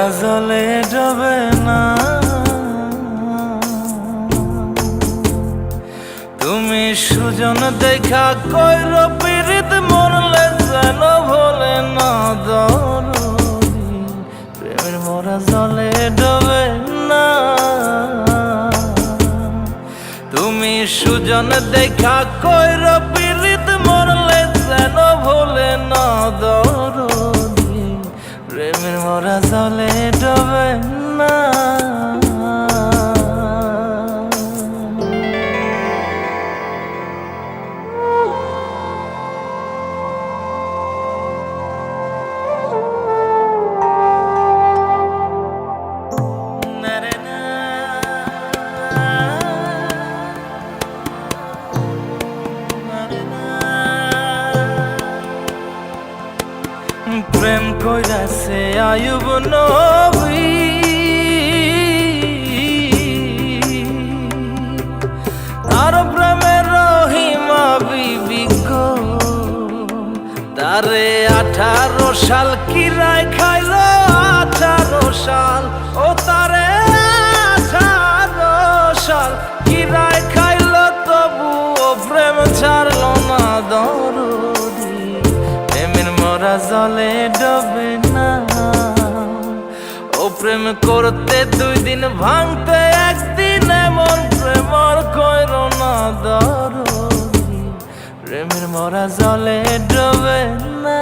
মরা জলে ডবে না। তুমি সুজন দেখা কইর পীড়িত মরলে যেন ভোলে না দরদি। প্রেমের মরা জলে ডবে না। তুমি সুজন দেখা কইর পীড়িত মরলে যেন ভোলে না দরদি। প্রেমের মরা জলে ডবে না। প্রেম কইরাছে আয়ুব নবী, তার প্রেমের রহিমা বিবি গো। তারে 18 সাল কিরায় খাইল 18 সাল। ও তারে 18 সাল কিরায় খাইল তবু ও প্রেম ছাড়ল না দরদি। প্রেমের মরা জলে ডবে না। ও প্রেম করতে 2 দিন ভাঙতে 1 দিন এমন প্রেম আর কইর না দরদি। প্রেমের মরা জলে ডবে না।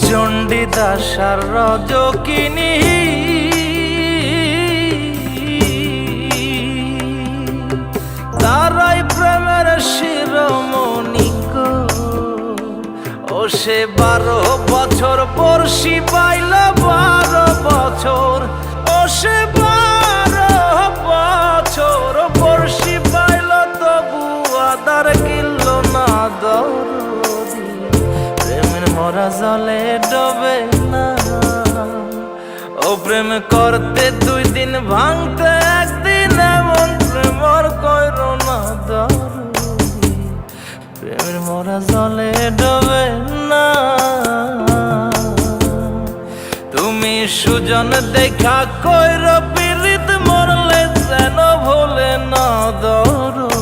চণ্ডীদাস আর রজকিনী তারাই প্রেমের শিরোমণি গো। ও সে 12 বছর বর্ষি পাইল 12 বছর। ও সে 12 বছর বর্ষি পাইল তবু আদার কিল না দরদি। প্রেমের মরা জলে ডবে না। ও প্রেম করতে 2 দিন ভাঙতে 1 দিন এমন প্রেম আর কইর না দরদি। প্রেমের মরা জলে ডবে না। তুমি সুজন দেখা কইর পীড়িত মরলে যেন ভোলে না দরদি।